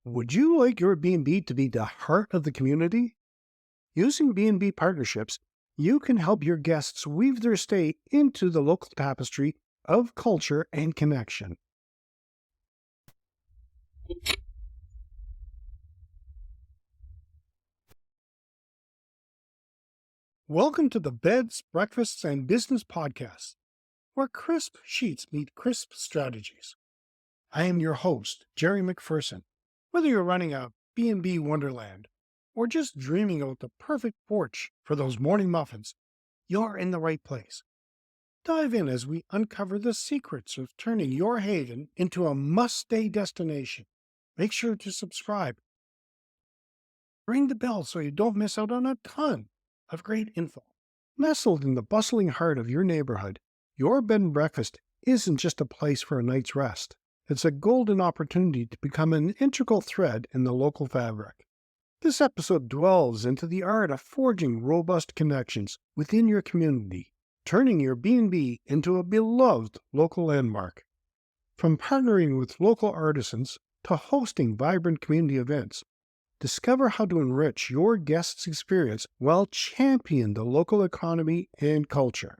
Would you like your B&B to be the heart of the community? Using B&B partnerships, you can help your guests weave their stay into the local tapestry of culture and connection. Welcome to the Beds, Breakfasts, and Business Podcast, where crisp sheets meet crisp strategies. I am your host, Jerry McPherson. Whether you're running a B&B wonderland or just dreaming out the perfect porch for those morning muffins, you're in the right place. Dive in as we uncover the secrets of turning your haven into a must-stay destination. Make sure to subscribe. Ring the bell so you don't miss out on a ton of great info. Nestled in the bustling heart of your neighborhood, your bed and breakfast isn't just a place for a night's rest. It's a golden opportunity to become an integral thread in the local fabric. This episode delves into the art of forging robust connections within your community, turning your B&B into a beloved local landmark. From partnering with local artisans to hosting vibrant community events, discover how to enrich your guests' experience while championing the local economy and culture.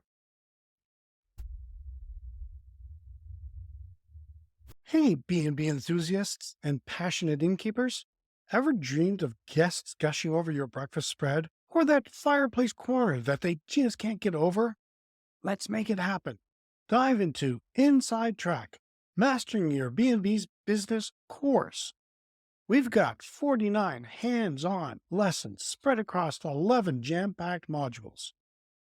Hey, B&B enthusiasts and passionate innkeepers. Ever dreamed of guests gushing over your breakfast spread or that fireplace corner that they just can't get over? Let's make it happen. Dive into Inside Track, Mastering Your B&B's Business course. We've got 49 hands-on lessons spread across 11 jam-packed modules.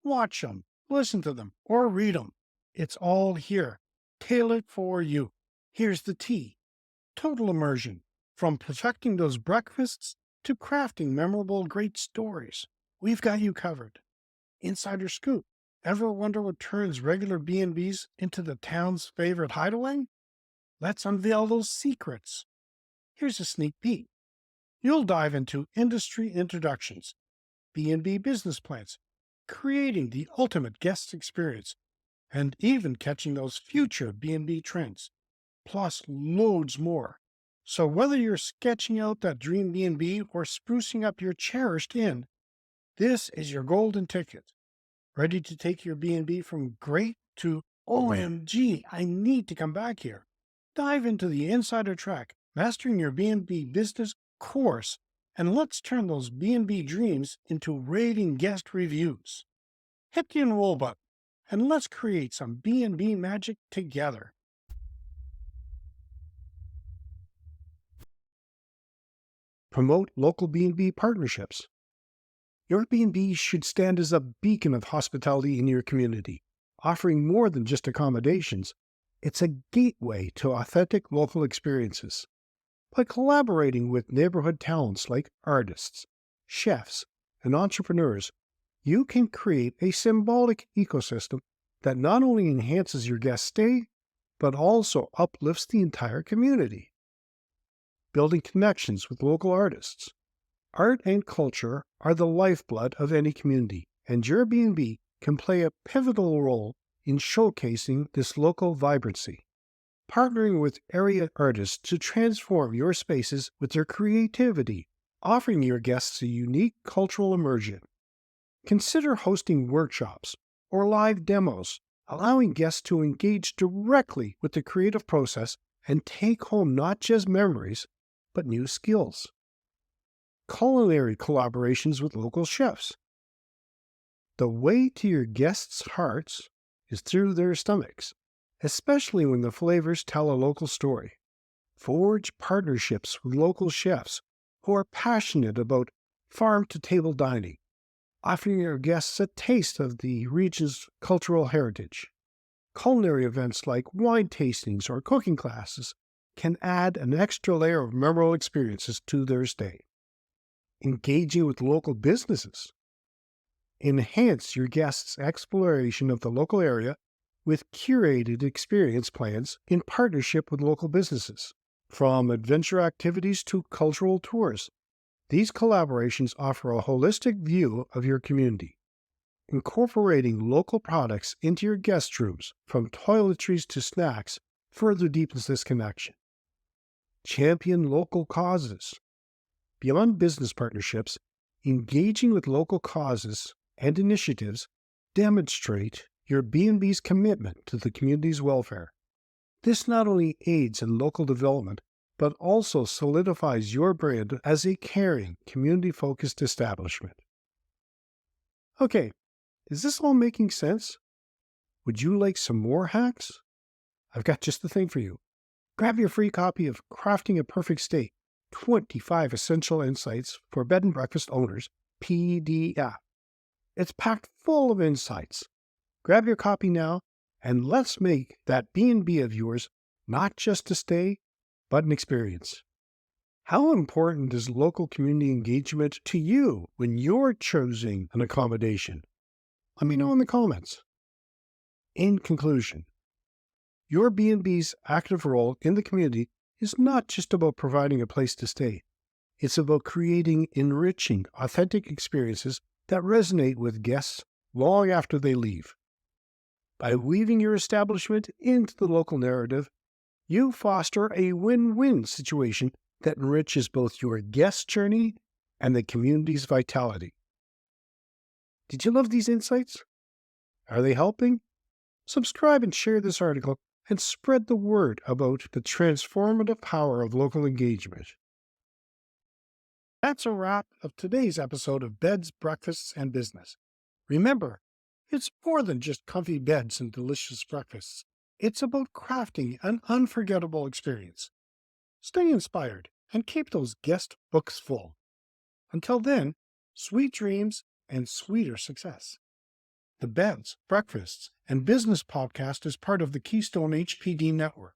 Watch them, listen to them, or read them. It's all here, tailored for you. Here's the T: total immersion. From perfecting those breakfasts to crafting memorable, great stories, we've got you covered. Insider scoop: ever wonder what turns regular B&Bs into the town's favorite hideaway? Let's unveil those secrets. Here's a sneak peek. You'll dive into industry introductions, B&B business plans, creating the ultimate guest experience, and even catching those future B&B trends, plus loads more. So whether you're sketching out that dream B&B or sprucing up your cherished inn, this is your golden ticket. Ready to take your B&B from great to OMG, I need to come back here. Dive into the Insider Track, Mastering Your B&B Business course, and let's turn those B&B dreams into raving guest reviews. Hit the enroll button, and let's create some B&B magic together. Promote local B&B partnerships. Your B&B should stand as a beacon of hospitality in your community, offering more than just accommodations. It's a gateway to authentic local experiences. By collaborating with neighborhood talents like artists, chefs, and entrepreneurs, you can create a symbolic ecosystem that not only enhances your guest stay, but also uplifts the entire community. Building connections with local artists. Art and culture are the lifeblood of any community, and your B&B can play a pivotal role in showcasing this local vibrancy. Partnering with area artists to transform your spaces with their creativity, offering your guests a unique cultural immersion. Consider hosting workshops or live demos, allowing guests to engage directly with the creative process and take home not just memories, but new skills. Culinary collaborations with local chefs. The way to your guests' hearts is through their stomachs, especially when the flavors tell a local story. Forge partnerships with local chefs who are passionate about farm-to-table dining, offering your guests a taste of the region's cultural heritage. Culinary events like wine tastings or cooking classes can add an extra layer of memorable experiences to their stay. Engaging with local businesses. Enhance your guests' exploration of the local area with curated experience plans in partnership with local businesses. From adventure activities to cultural tours, these collaborations offer a holistic view of your community. Incorporating local products into your guest rooms, from toiletries to snacks, further deepens this connection. Champion local causes. Beyond business partnerships, engaging with local causes and initiatives demonstrate your B&B's commitment to the community's welfare. This not only aids in local development, but also solidifies your brand as a caring, community-focused establishment. Okay, is this all making sense? Would you like some more hacks? I've got just the thing for you. Grab your free copy of Crafting a Perfect State, 25 Essential Insights for Bed and Breakfast Owners, PDF. It's packed full of insights. Grab your copy now, and let's make that B&B of yours not just a stay, but an experience. How important is local community engagement to you when you're choosing an accommodation? Let me know in the comments. In conclusion, your B&B's active role in the community is not just about providing a place to stay. It's about creating enriching, authentic experiences that resonate with guests long after they leave. By weaving your establishment into the local narrative, you foster a win-win situation that enriches both your guest journey and the community's vitality. Did you love these insights? Are they helping? Subscribe and share this article and spread the word about the transformative power of local engagement. That's a wrap of today's episode of Beds, Breakfasts, and Business. Remember, it's more than just comfy beds and delicious breakfasts. It's about crafting an unforgettable experience. Stay inspired and keep those guest books full. Until then, sweet dreams and sweeter success. The Beds, Breakfasts, and Business podcast is part of the Keystone HPD network.